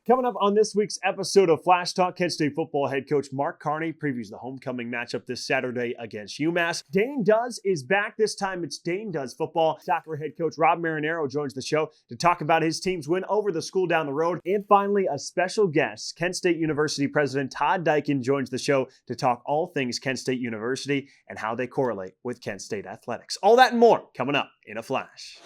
Coming up on this week's episode of Flash Talk, Kent State football head coach Mark Carney previews the homecoming matchup this Saturday against UMass. Dane Does is back. This time it's Dane Does football. Soccer head coach Rob Marinaro joins the show to talk about his team's win over the school down the road. And finally, a special guest, Kent State University President Todd Diacon joins the show to talk all things Kent State University and how they correlate with Kent State athletics. All that and more coming up in a flash.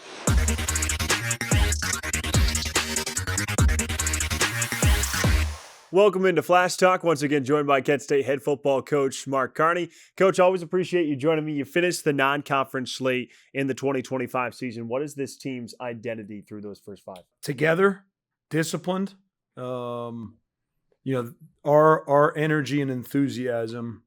Welcome into Flash Talk. Once again, joined by Kent State head football coach Mark Carney. Coach, always appreciate you joining me. You finished the non-conference slate in the 2025 season. What is this team's identity through those first five? Together, disciplined. Our energy and enthusiasm,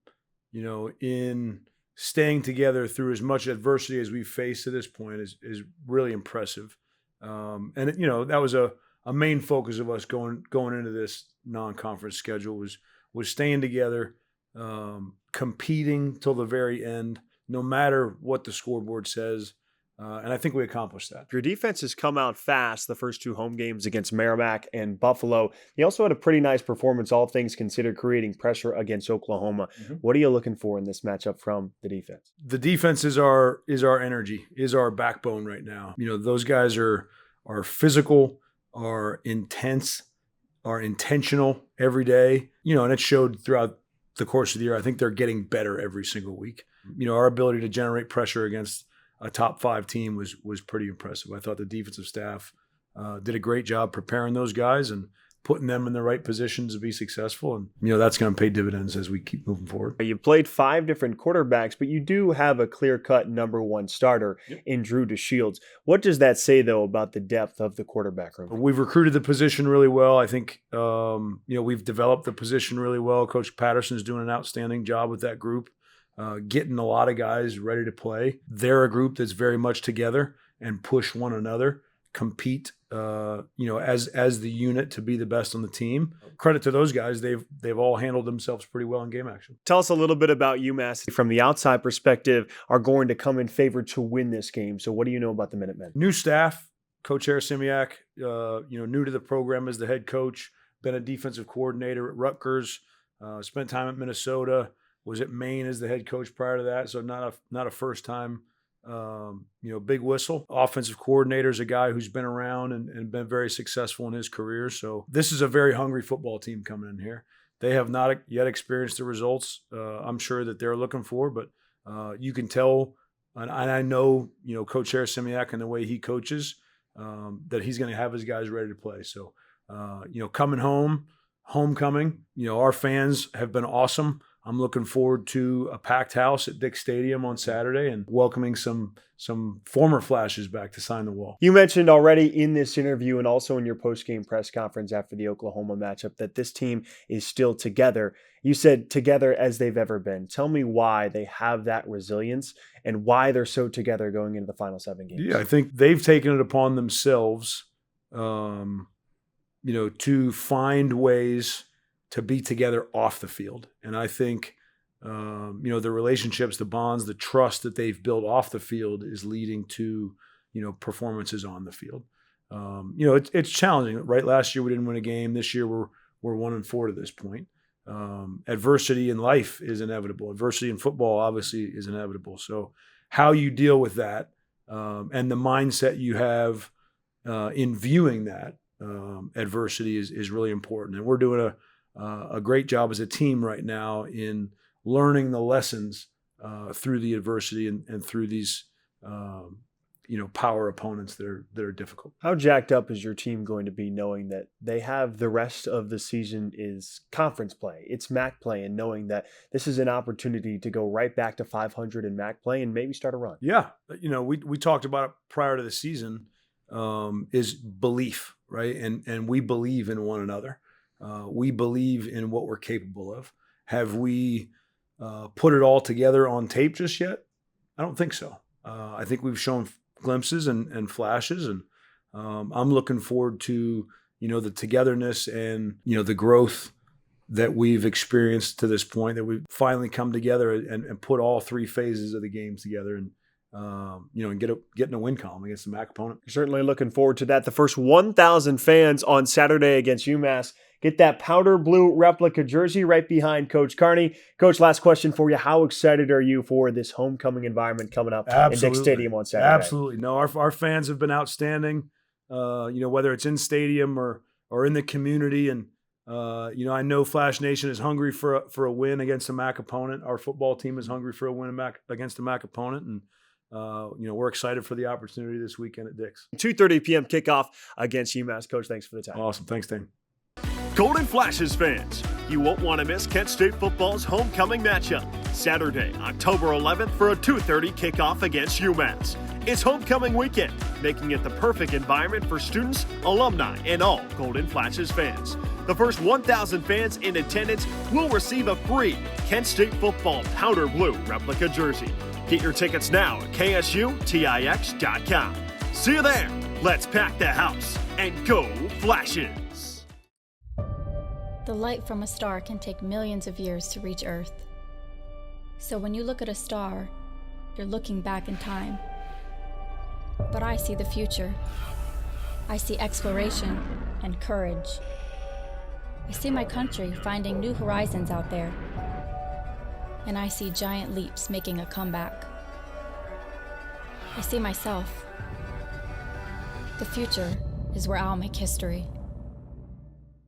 in staying together through as much adversity as we've faced to this point is really impressive. That was a main focus of us going into this non-conference schedule was staying together, competing till the very end, no matter what the scoreboard says. And I think we accomplished that. Your defense has come out fast the first two home games against Merrimack and Buffalo. You also had a pretty nice performance, all things considered, creating pressure against Oklahoma. Mm-hmm. What are you looking for in this matchup from the defense? The defense is our energy, is our backbone right now. Those guys are physical, are intense, are intentional every day, and it showed throughout the course of the year. I think they're getting better every single week. Our ability to generate pressure against a top five team was pretty impressive. I thought the defensive staff did a great job preparing those guys and putting them in the right positions to be successful. And, that's going to pay dividends as we keep moving forward. You played five different quarterbacks, but you do have a clear-cut number one starter in Drew DeShields. What does that say, though, about the depth of the quarterback room? We've recruited the position really well. I think, we've developed the position really well. Coach Patterson's doing an outstanding job with that group, getting a lot of guys ready to play. They're a group that's very much together and push one another, compete, as the unit to be the best on the team. Credit to those guys. They've all handled themselves pretty well in game action. Tell us a little bit about UMass. From the outside perspective, are going to come in favor to win this game. So what do you know about the Minutemen? New staff, Coach Harris-Simiak, new to the program as the head coach, been a defensive coordinator at Rutgers, spent time at Minnesota, was at Maine as the head coach prior to that. So not a first time big whistle. Offensive coordinator is a guy who's been around and been very successful in his career. So this is a very hungry football team coming in here. They have not yet experienced the results I'm sure that they're looking for, but you can tell, and I know, Coach Harris-Simiak and the way he coaches, that he's going to have his guys ready to play. So, coming homecoming, our fans have been awesome. I'm looking forward to a packed house at Dick Stadium on Saturday and welcoming some former Flashes back to sign the wall. You mentioned already in this interview and also in your post-game press conference after the Oklahoma matchup that this team is still together. You said together as they've ever been. Tell me why they have that resilience and why they're so together going into the final 7 games. Yeah, I think they've taken it upon themselves, to find ways to be together off the field. And I think, the relationships, the bonds, the trust that they've built off the field is leading to, performances on the field. It's challenging, right? Last year we didn't win a game. This year we're 1-4 to this point. Adversity in life is inevitable. Adversity in football obviously is inevitable. So how you deal with that and the mindset you have in viewing that adversity is really important. And we're doing a great job as a team right now in learning the lessons through the adversity and through these, power opponents that are difficult. How jacked up is your team going to be knowing that they have the rest of the season is conference play, it's MAC play, and knowing that this is an opportunity to go right back to 500 in MAC play and maybe start a run? Yeah. We talked about it prior to the season, is belief, right? And we believe in one another. We believe in what we're capable of. Have we put it all together on tape just yet? I don't think so. I think we've shown glimpses and flashes, and I'm looking forward to, the togetherness and, the growth that we've experienced to this point, that we've finally come together and put all three phases of the games together. And and getting a win column against the MAC opponent. Certainly looking forward to that. The first 1,000 fans on Saturday against UMass get that powder blue replica jersey right behind Coach Carney. Coach, last question for you. How excited are you for this homecoming environment coming up in Dick Stadium on Saturday? Absolutely. No, our fans have been outstanding, whether it's in stadium or in the community. And, I know Flash Nation is hungry for a win against a MAC opponent. Our football team is hungry for a win against a MAC opponent. And, we're excited for the opportunity this weekend at Dick's. 2:30 p.m. kickoff against UMass. Coach, thanks for the time. Awesome. Thanks, Dane. Golden Flashes fans, you won't want to miss Kent State football's homecoming matchup, Saturday, October 11th for a 2:30 kickoff against UMass. It's homecoming weekend, making it the perfect environment for students, alumni, and all Golden Flashes fans. The first 1,000 fans in attendance will receive a free Kent State football powder blue replica jersey. Get your tickets now at ksutix.com. See you there. Let's pack the house and go Flashes. The light from a star can take millions of years to reach Earth. So when you look at a star, you're looking back in time. But I see the future. I see exploration and courage. I see my country finding new horizons out there. And I see giant leaps making a comeback. I see myself. The future is where I'll make history.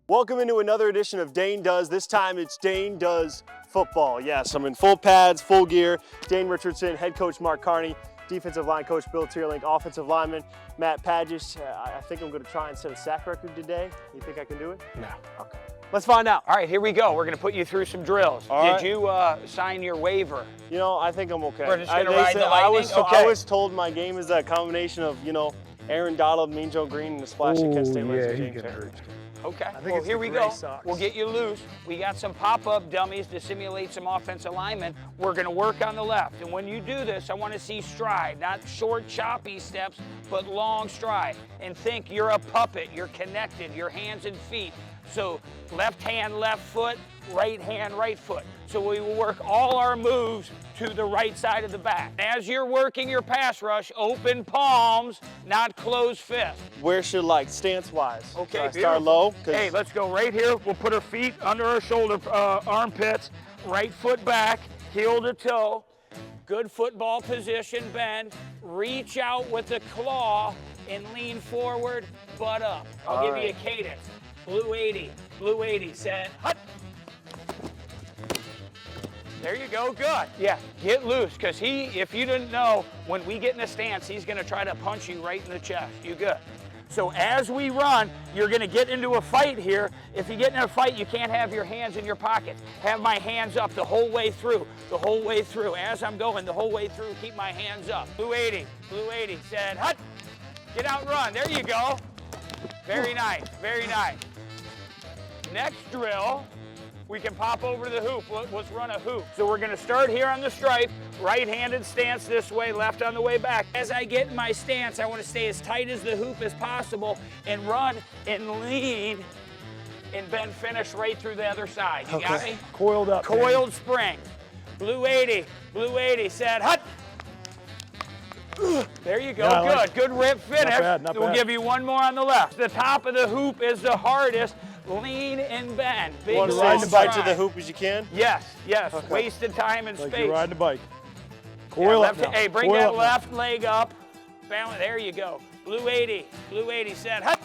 Welcome into another edition of Dane Does. This time it's Dane Does football. Yes, I'm in full pads, full gear. Dane Richardson, head coach Mark Carney, defensive line coach Bill Tierlink, offensive lineman Matt Padgett. I think I'm going to try and set a sack record today. You think I can do it? No. Okay. Let's find out. All right, here we go. We're going to put you through some drills. All Did you sign your waiver? I think I'm okay. We're just going to ride the lightning? I was told my game is that combination of, Aaron Donald, Mean Joe Green, and the splash of Kent State James. Okay, well, here we go. We'll get you loose. We got some pop-up dummies to simulate some offensive linemen. We're going to work on the left. And when you do this, I want to see stride, not short, choppy steps, but long stride. And think you're a puppet. You're connected, your hands and feet. So left hand, left foot, right hand, right foot. So we will work all our moves to the right side of the back. As you're working your pass rush, open palms, not closed fists. Where should, stance-wise? Okay, should I start low? Hey, let's go right here. We'll put our feet under our shoulder armpits, right foot back, heel to toe. Good football position, bend. Reach out with the claw and lean forward, butt up. I'll give you a cadence. Blue 80, set, hut. There you go, good. Yeah, get loose, because if you didn't know, when we get in a stance, he's gonna try to punch you right in the chest. You good. So as we run, you're gonna get into a fight here. If you get in a fight, you can't have your hands in your pockets. Have my hands up the whole way through, As I'm going, the whole way through, keep my hands up. Blue 80, set, hut. Get out and run, there you go. Very nice, very nice. Next drill, we can pop over to the hoop. Let's run a hoop. So we're gonna start here on the stripe, right-handed stance this way, left on the way back. As I get in my stance, I wanna stay as tight as the hoop as possible and run and lean and bend finish right through the other side. You got me? Coiled up. Coiled spring. Blue 80, set, hut. There you go, Yeah, good rip finish. Not bad. We'll give you one more on the left. The top of the hoop is the hardest. Lean and bend. Big You want to ride the bike to the hoop as you can? Yes. Okay. Wasted time and Like space. you're riding a bike. Coil up now. Hey, bring Coil that up left leg up. Balance. There you go. Blue 80, set, hut.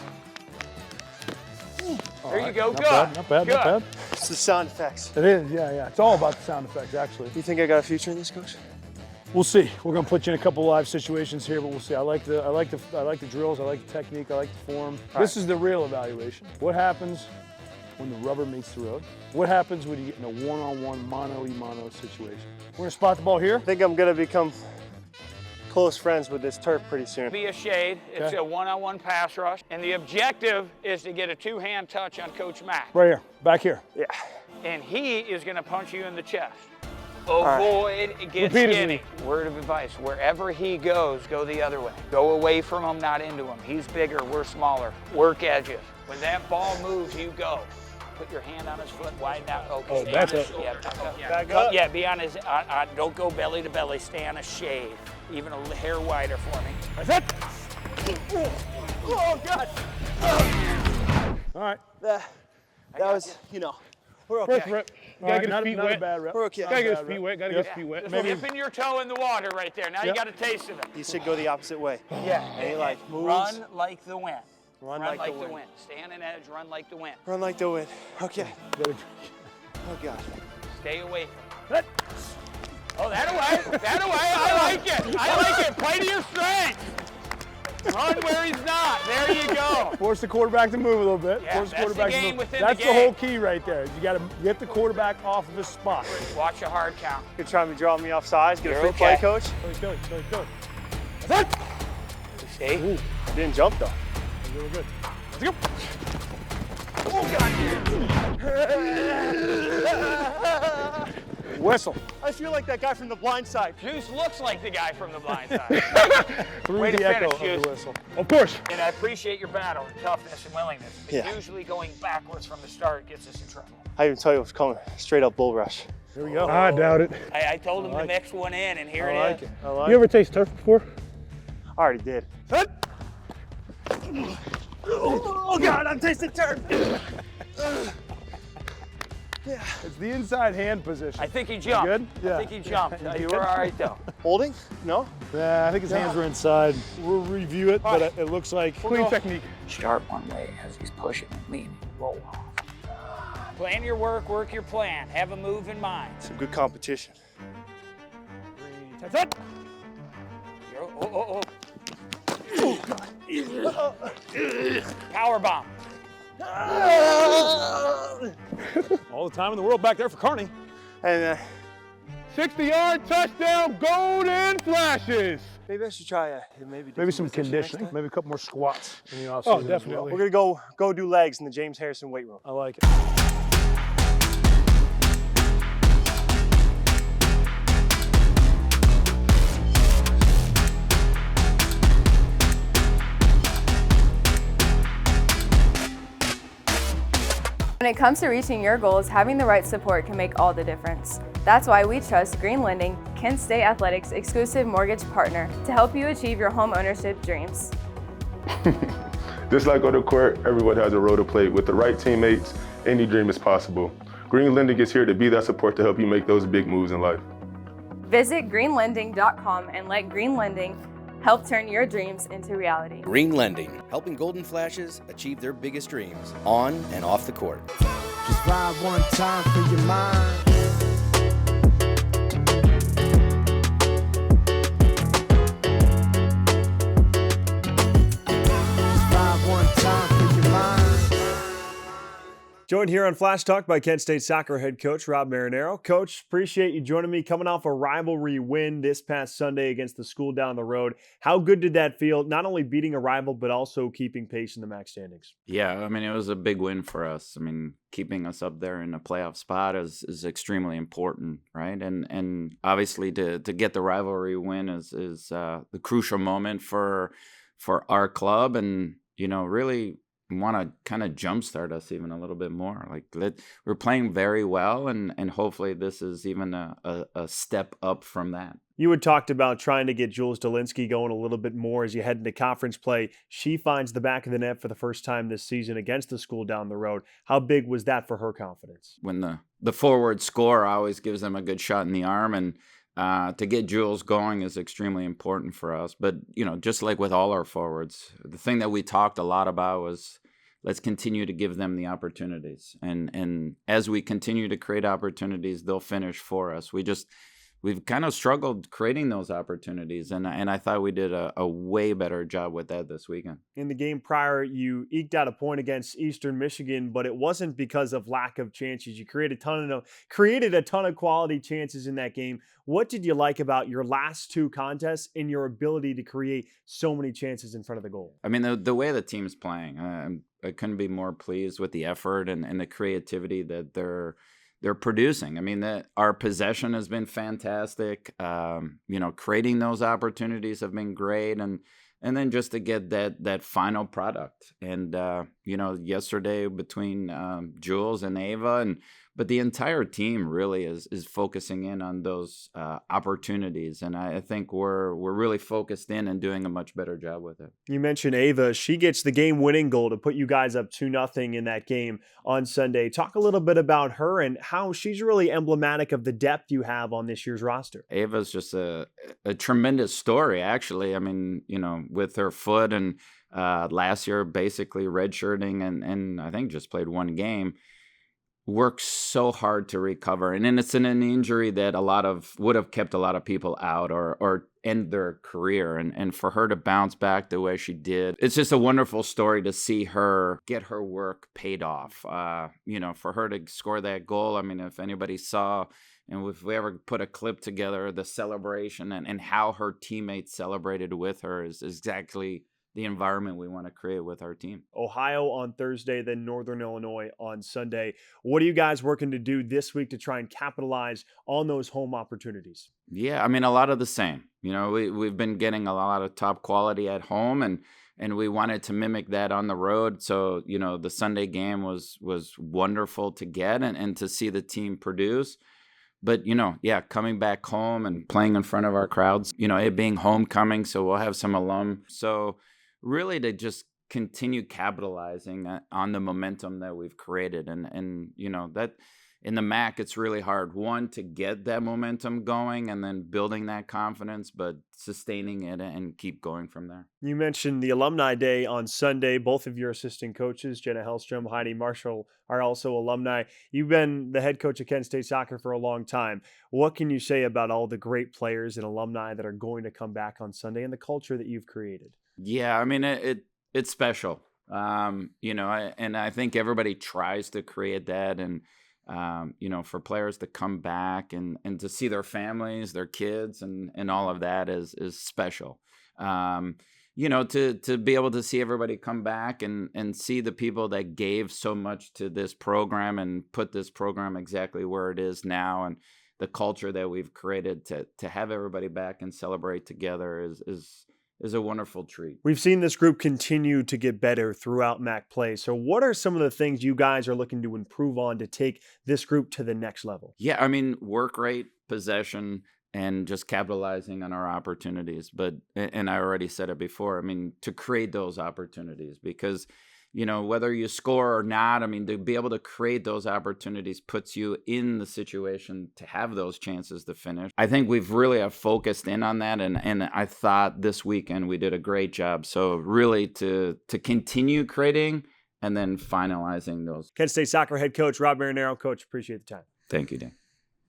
There you go, good. Not bad. It's the sound effects. It is, yeah. It's all about the sound effects, actually. You think I got a future in this, Coach? We'll see. We're gonna put you in a couple live situations here, but we'll see. I like the drills. I like the technique. I like the form. This is the real evaluation. What happens when the rubber meets the road? What happens when you get in a one-on-one, mano-a-mano situation? We're gonna spot the ball here. I think I'm gonna become close friends with this turf pretty soon. Be a shade. It's a one-on-one pass rush, and the objective is to get a two-hand touch on Coach Mack. Right here, back here. Yeah. And he is going to punch you in the chest. Avoid, get Repeatedly. skinny. Word of advice, wherever he goes, go the other way. Go away from him, not into him. He's bigger, we're smaller. Work edges. When that ball moves, you go. Put your hand on his foot, widen out. Okay, Oh, stay that's on his, it. yeah, back up. Back up. Yeah, be on his, don't go belly to belly, stay on a shave. Even a hair wider for me. That's it. Oh, God. All right. That was, we're okay. First rep. Gotta get his feet wet. Bad rep. We're okay. Gotta get his feet wet. Gotta get his feet wet. Just Maybe. dipping your toe in the water right there. Now you got a taste of it. You should go the opposite way. Yeah. And he like moves. Run like the wind. Run like like the the wind. wind. Stay on an edge, run like the wind. Run like the wind. Okay. Oh, God. Stay away from it. Oh, that away. That away. I like it. I like it. Play to your strength. Run where he's not. There you go. Force the quarterback to move a little bit. Yeah, Force the that's the quarterback game to move. within That's the the game. whole key right there. You got to get the quarterback off of his spot. Watch a hard count. You're trying to draw me off sides. Get You're a free okay. play, coach. Kill it. That's it. See? Ooh, I didn't jump, though. Really good. Let's go. Whistle. I feel like that guy from the blind side. Juice looks like the guy from the blind side. Through Way the to echo finish, of the Juice. whistle. Of course. And I appreciate your battle, toughness, and willingness. But Yeah. usually going backwards from the start gets us in trouble. I didn't tell you it was coming. Straight up bull rush. Here we go. I doubt it. I told him to mix one in, and here I it like is. it. I like You ever taste turf before? I already did. Oh, God, I'm tasting turf. It's the inside hand position. I think he jumped. good? Yeah. I think he jumped. You were all right, though. Holding? No? Yeah, I think his hands were inside. We'll review it, but it looks like clean technique. Start one way as he's pushing and leaning. Roll off. Plan your work your plan. Have a move in mind. Some good competition. That's it. Power bomb. All the time in the world back there for Carney. And 60-yard touchdown, golden flashes. maybe I should try maybe Some different position next conditioning, time. maybe a couple more squats in the offseason. Oh, definitely. We're gonna go do legs in the James Harrison weight room. I like it. When it comes to reaching your goals, having the right support can make all the difference. That's why we trust Green Lending, Kent State Athletics' exclusive mortgage partner, to help you achieve your home ownership dreams. Just like on the court, everyone has a role to play. With the right teammates, any dream is possible. Green Lending is here to be that support to help you make those big moves in life. Visit greenlending.com and let Green Lending help turn your dreams into reality. Green Lending, helping Golden Flashes achieve their biggest dreams on and off the court. Just ride one time for your mind. Just ride one time for your mind. Joined here on Flash Talk by Kent State soccer head coach Rob Marinaro. Coach, appreciate you joining me coming off a rivalry win this past Sunday against the school down the road. How good did that feel, not only beating a rival, but also keeping pace in the MAC standings? Yeah, I mean, it was a big win for us. I mean, keeping us up there in a playoff spot is extremely important, right? And obviously to get the rivalry win is the crucial moment for our club, and, you know, really want to kind of jumpstart us even a little bit more. Like we're playing very well, and hopefully this is even a step up from that. You had talked about trying to get Jules Dolinsky going a little bit more as you head into conference play. She finds the back of the net for the first time this season against the school down the road. How big was that for her confidence? When the forward score always gives them a good shot in the arm, and to get Jules going is extremely important for us. But, you know, just like with all our forwards, the thing that we talked a lot about was let's continue to give them the opportunities. And as we continue to create opportunities, they'll finish for us. We've kind of struggled creating those opportunities, and I thought we did a way better job with that this weekend. In the game prior, you eked out a point against Eastern Michigan, but it wasn't because of lack of chances. You created a ton of quality chances in that game. What did you like about your last two contests and your ability to create so many chances in front of the goal? I mean, the way the team's playing, I couldn't be more pleased with the effort and the creativity that they're producing. I mean, our possession has been fantastic. You know, creating those opportunities have been great, and then just to get that final product. And yesterday between Jules and Ava, but the entire team really is focusing in on those opportunities, and I think we're really focused in and doing a much better job with it. You mentioned Ava. She gets the game-winning goal to put you guys up 2-0 in that game on Sunday. Talk a little bit about her and how she's really emblematic of the depth you have on this year's roster. Ava's just a tremendous story, actually. I mean, with her foot and last year basically redshirting and I think just played one game. Worked so hard to recover, and then it's an injury that would have kept a lot of people out or end their career, and for her to bounce back the way she did, it's just a wonderful story to see her get her work paid off. For her to score that goal, I mean, if anybody saw, and if we ever put a clip together, the celebration and how her teammates celebrated with her is exactly the environment we want to create with our team. Ohio on Thursday, then Northern Illinois on Sunday. What are you guys working to do this week to try and capitalize on those home opportunities? Yeah, I mean, a lot of the same. We've been getting a lot of top quality at home, and we wanted to mimic that on the road. So, the Sunday game was wonderful to get and to see the team produce. But, coming back home and playing in front of our crowds, it being homecoming, so we'll have some alum. So really to just continue capitalizing on the momentum that we've created. And that in the MAC, it's really hard, one, to get that momentum going and then building that confidence, but sustaining it and keep going from there. You mentioned the Alumni Day on Sunday. Both of your assistant coaches, Jenna Hellstrom, Heidi Marshall, are also alumni. You've been the head coach of Kent State Soccer for a long time. What can you say about all the great players and alumni that are going to come back on Sunday and the culture that you've created? Yeah, I mean, it's special, and I think everybody tries to create that, and for players to come back and to see their families, their kids, and all of that is special. To be able to see everybody come back and see the people that gave so much to this program and put this program exactly where it is now, and the culture that we've created to have everybody back and celebrate together is a wonderful treat. We've seen this group continue to get better throughout MAC play. So what are some of the things you guys are looking to improve on to take this group to the next level? Yeah, I mean, work rate, possession, and just capitalizing on our opportunities. And I already said it before, I mean, to create those opportunities, because whether you score or not, I mean, to be able to create those opportunities puts you in the situation to have those chances to finish. I think we've really have focused in on that, and I thought this weekend we did a great job. So really to continue creating and then finalizing those. Kent State Soccer head coach Rob Marinaro. Coach, appreciate the time. Thank you, Dan.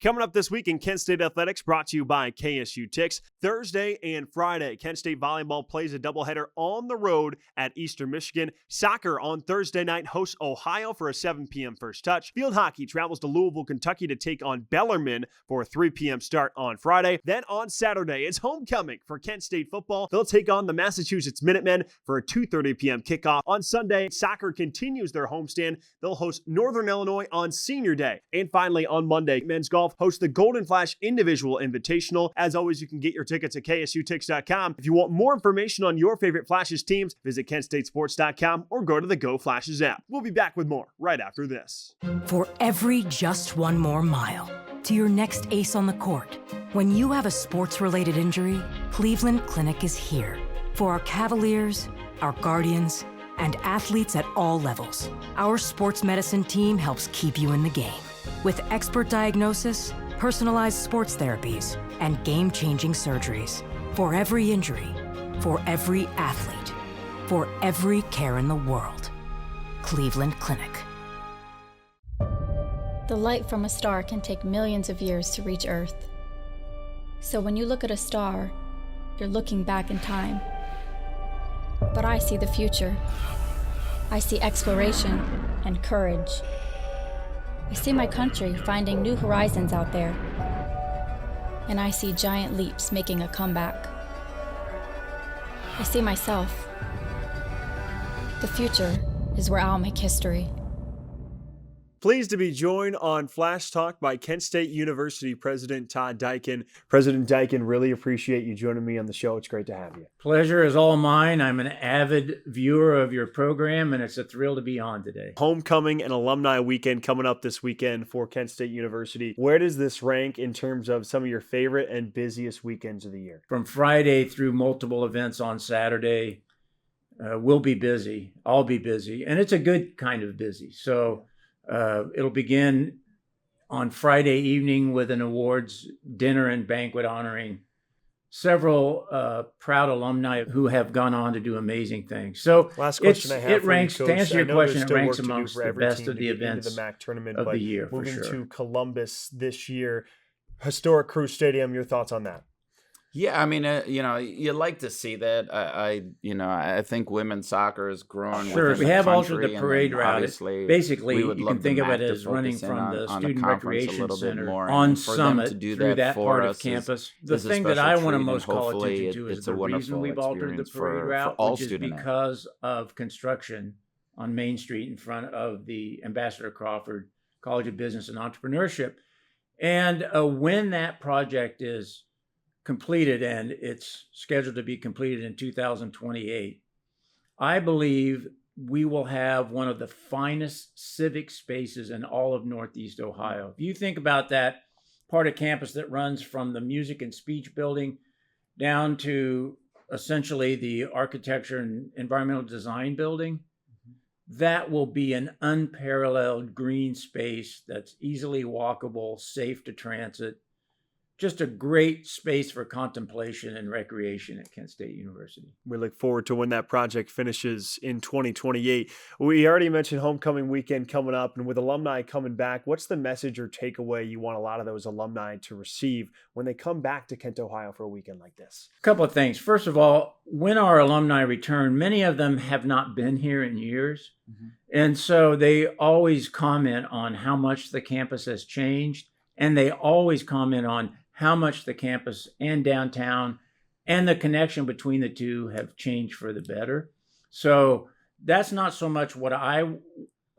Coming up this week in Kent State Athletics, brought to you by KSU Ticks. Thursday and Friday, Kent State Volleyball plays a doubleheader on the road at Eastern Michigan. Soccer on Thursday night hosts Ohio for a 7 p.m. first touch. Field hockey travels to Louisville, Kentucky to take on Bellarmine for a 3 p.m. start on Friday. Then on Saturday, it's homecoming for Kent State football. They'll take on the Massachusetts Minutemen for a 2:30 p.m. kickoff. On Sunday, soccer continues their homestand. They'll host Northern Illinois on Senior Day. And finally, on Monday, men's golf hosts the Golden Flash Individual Invitational. As always, you can get your tickets at ksutix.com. If you want more information on your favorite Flashes teams, visit kentstatesports.com or go to the Go Flashes app. We'll be back with more right after this. For every just one more mile to your next ace on the court, when you have a sports-related injury, Cleveland Clinic is here. For our Cavaliers, our Guardians, and athletes at all levels, our sports medicine team helps keep you in the game. With expert diagnosis, personalized sports therapies, and game-changing surgeries. For every injury, for every athlete, for every care in the world. Cleveland Clinic. The light from a star can take millions of years to reach Earth. So when you look at a star, you're looking back in time. But I see the future. I see exploration and courage. I see my country finding new horizons out there. And I see giant leaps making a comeback. I see myself. The future is where I'll make history. Pleased to be joined on Flash Talk by Kent State University President Todd Diacon. President Diacon, really appreciate you joining me on the show. It's great to have you. Pleasure is all mine. I'm an avid viewer of your program, and it's a thrill to be on today. Homecoming and alumni weekend coming up this weekend for Kent State University. Where does this rank in terms of some of your favorite and busiest weekends of the year? From Friday through multiple events on Saturday, we'll be busy. I'll be busy, and it's a good kind of busy. So it'll begin on Friday evening with an awards dinner and banquet honoring several proud alumni who have gone on to do amazing things. So last question I have it for ranks, you, to answer your question, it ranks work to do amongst for the every best team of to the get into events the MAC tournament, of but the year, for moving sure. to Columbus this year, historic Crew Stadium. Your thoughts on that? Yeah, I mean, you like to see that. I think women's soccer is growing. Sure, within we have the altered country, the and parade then route. obviously Basically, we would you love can think the of it MAC to as running focus in from the on Student conference a Recreation little bit Center more, on and for them Summit to do through that for part of us campus. is The a thing that special I want to treat, and most call hopefully attention to is it's a the reason wonderful we've altered the experience parade for route, all which is student athletes. because of construction on Main Street in front of the Ambassador Crawford College of Business and Entrepreneurship. And when that project is completed, and it's scheduled to be completed in 2028, I believe we will have one of the finest civic spaces in all of Northeast Ohio. If you think about that part of campus that runs from the Music and Speech Building down to essentially the Architecture and Environmental Design Building, that will be an unparalleled green space that's easily walkable, safe to transit. Just a great space for contemplation and recreation at Kent State University. We look forward to when that project finishes in 2028. We already mentioned homecoming weekend coming up, and with alumni coming back, what's the message or takeaway you want a lot of those alumni to receive when they come back to Kent, Ohio for a weekend like this? A couple of things. First of all, when our alumni return, many of them have not been here in years. And so they always comment on how much the campus has changed, and they always comment on how much the campus and downtown and the connection between the two have changed for the better. So that's not so much what I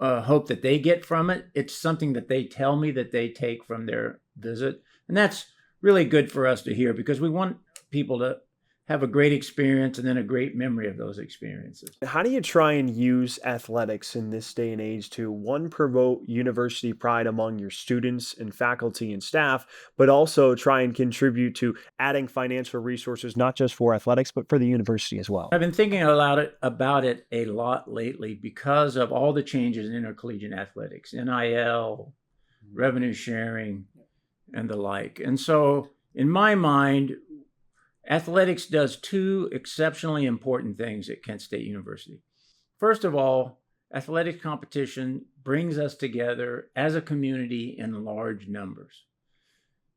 hope that they get from it. It's something that they tell me that they take from their visit. And that's really good for us to hear, because we want people to have a great experience and then a great memory of those experiences. How do you try and use athletics in this day and age to, one, promote university pride among your students and faculty and staff, but also try and contribute to adding financial resources, not just for athletics, but for the university as well? I've been thinking about it a lot lately because of all the changes in intercollegiate athletics, NIL, revenue sharing, and the like. And so in my mind, athletics does two exceptionally important things at Kent State University. First of all, athletics competition brings us together as a community in large numbers.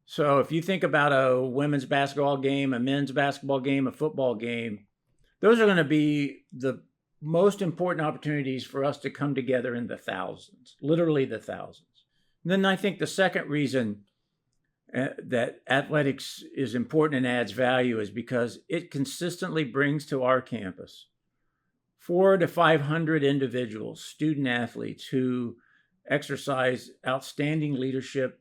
So if you think about a women's basketball game, a men's basketball game, a football game, those are going to be the most important opportunities for us to come together in the thousands, literally the thousands. And then I think the second reason that athletics is important and adds value is because it consistently brings to our campus 400 to 500 individuals, student athletes who exercise outstanding leadership,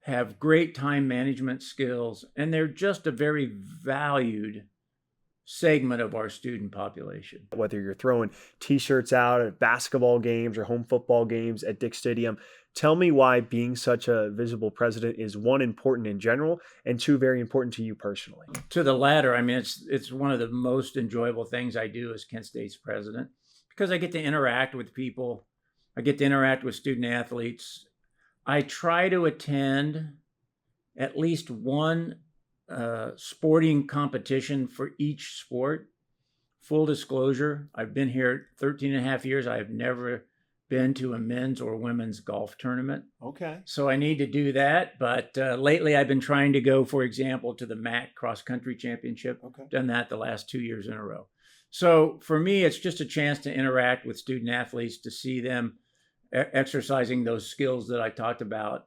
have great time management skills, and they're just a very valued segment of our student population. Whether you're throwing t-shirts out at basketball games or home football games at Dick Stadium, tell me why being such a visible president is, one, important in general, and two, very important to you personally. To the latter, I mean, it's one of the most enjoyable things I do as Kent State's president, because I get to interact with people. I get to interact with student athletes. I try to attend at least one sporting competition for each sport. Full disclosure, I've been here 13 and a half years. I have never been to a men's or women's golf tournament. Okay. So I need to do that. But lately I've been trying to go, for example, to the MAC cross country championship. Okay. Done that the last 2 years in a row. So for me, it's just a chance to interact with student athletes, to see them exercising those skills that I talked about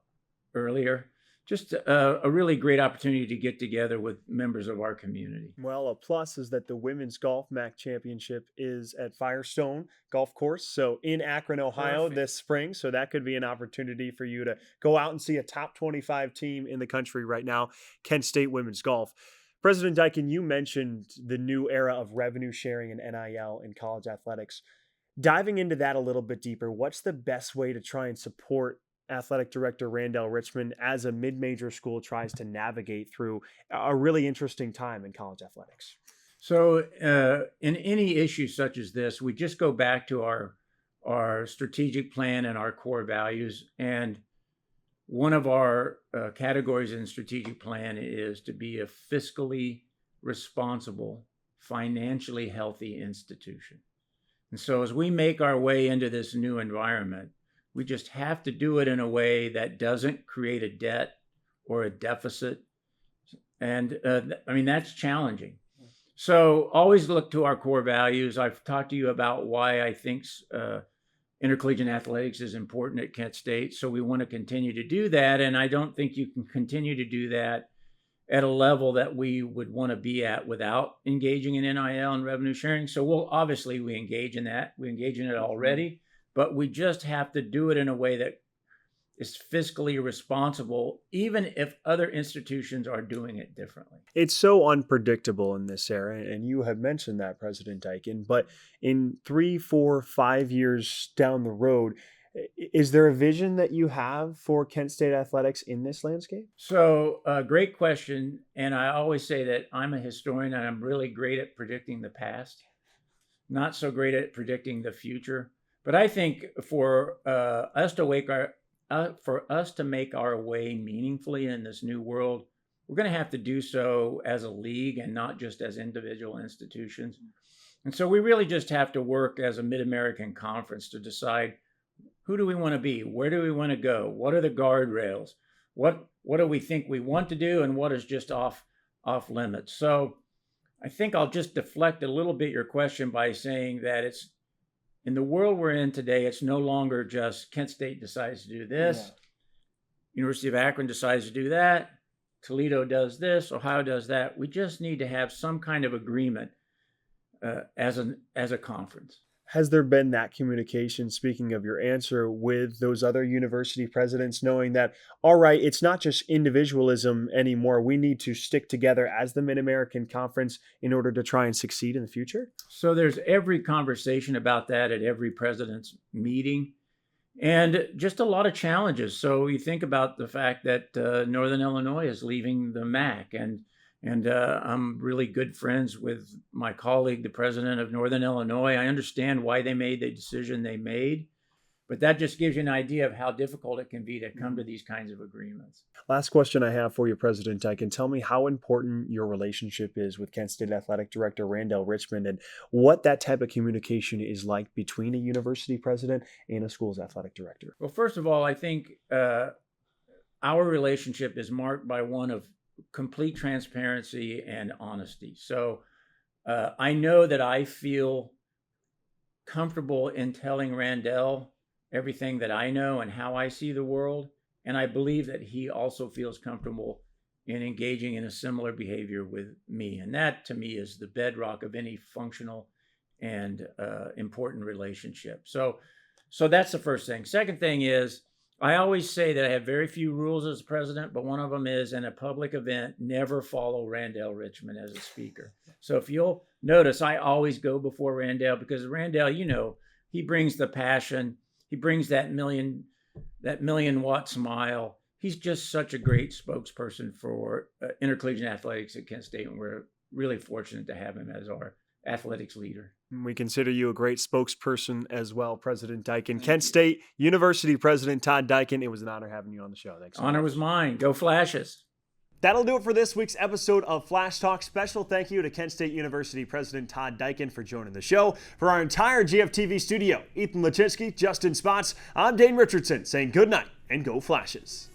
earlier. just a really great opportunity to get together with members of our community. Well, a plus is that the Women's Golf MAC Championship is at Firestone Golf Course, so in Akron, Ohio this spring. So that could be an opportunity for you to go out and see a top 25 team in the country right now, Kent State Women's Golf. President Diacon, you mentioned the new era of revenue sharing and NIL in college athletics. Diving into that a little bit deeper, what's the best way to try and support Athletic Director Randall Richmond as a mid-major school tries to navigate through a really interesting time in college athletics? So in any issue such as this, we just go back to our strategic plan and our core values. And one of our categories in the strategic plan is to be a fiscally responsible, financially healthy institution. And so as we make our way into this new environment, we just have to do it in a way that doesn't create a debt or a deficit. And that's challenging. So always look to our core values. I've talked to you about why I think intercollegiate athletics is important at Kent State. So we want to continue to do that. And I don't think you can continue to do that at a level that we would want to be at without engaging in NIL and revenue sharing. So we engage in that. We engage in it already. But we just have to do it in a way that is fiscally responsible, even if other institutions are doing it differently. It's so unpredictable in this era, and you have mentioned that, President Diacon, but in 3, 4, 5 years down the road, is there a vision that you have for Kent State athletics in this landscape? So, great question. And I always say that I'm a historian and I'm really great at predicting the past, not so great at predicting the future. But I think for us to make our way meaningfully in this new world, we're going to have to do so as a league and not just as individual institutions. And so we really just have to work as a Mid-American conference to decide who do we want to be, where do we want to go, what are the guardrails, what do we think we want to do, and what is just off limits. So I think I'll just deflect a little bit your question by saying that it's in the world we're in today, it's no longer just Kent State decides to do this, University of Akron decides to do that, Toledo does this, Ohio does that. We just need to have some kind of agreement as a conference. Has there been that communication, speaking of your answer, with those other university presidents, knowing that, all right, it's not just individualism anymore. We need to stick together as the Mid-American Conference in order to try and succeed in the future? So there's every conversation about that at every president's meeting, and just a lot of challenges. So you think about the fact that Northern Illinois is leaving the MAC, and I'm really good friends with my colleague, the president of Northern Illinois. I understand why they made the decision they made, but that just gives you an idea of how difficult it can be to come to these kinds of agreements. Last question I have for you, President Diacon. Tell me how important your relationship is with Kent State Athletic Director Randall Richmond, and what that type of communication is like between a university president and a school's athletic director. Well, first of all, I think our relationship is marked by one of complete transparency and honesty. So I know that I feel comfortable in telling Randall everything that I know and how I see the world. And I believe that he also feels comfortable in engaging in a similar behavior with me. And that, to me, is the bedrock of any functional and important relationship. So that's the first thing. Second thing is, I always say that I have very few rules as president, but one of them is, in a public event, never follow Randall Richmond as a speaker. So if you'll notice, I always go before Randall, because Randall, he brings the passion. He brings that million watt smile. He's just such a great spokesperson for intercollegiate athletics at Kent State, and we're really fortunate to have him as our athletics leader. We consider you a great spokesperson as well, President Diacon. Kent State University President Todd Diacon, it was an honor having you on the show. Thanks so much. Honor was mine. Go Flashes. That'll do it for this week's episode of Flash Talk. Special thank you to Kent State University President Todd Diacon for joining the show. For our entire GFTV studio, Ethan Lachinsky, Justin Spots, I'm Dane Richardson saying good night and go Flashes.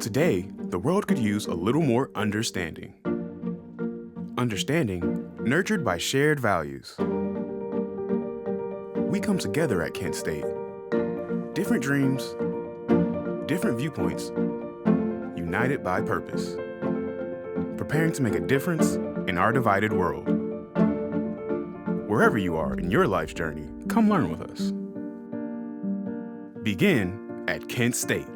Today, the world could use a little more understanding. Understanding nurtured by shared values. We come together at Kent State. Different dreams, different viewpoints, united by purpose. Preparing to make a difference in our divided world. Wherever you are in your life's journey, come learn with us. Begin at Kent State.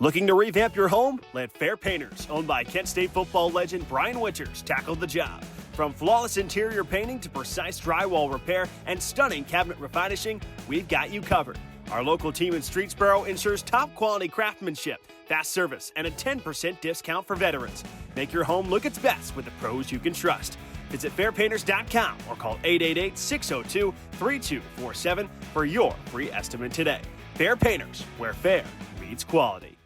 Looking to revamp your home? Let Fair Painters, owned by Kent State football legend Brian Winters, tackle the job. From flawless interior painting to precise drywall repair and stunning cabinet refinishing, we've got you covered. Our local team in Streetsboro ensures top quality craftsmanship, fast service, and a 10% discount for veterans. Make your home look its best with the pros you can trust. Visit fairpainters.com or call 888-602-3247 for your free estimate today. Fair Painters, where fair meets quality.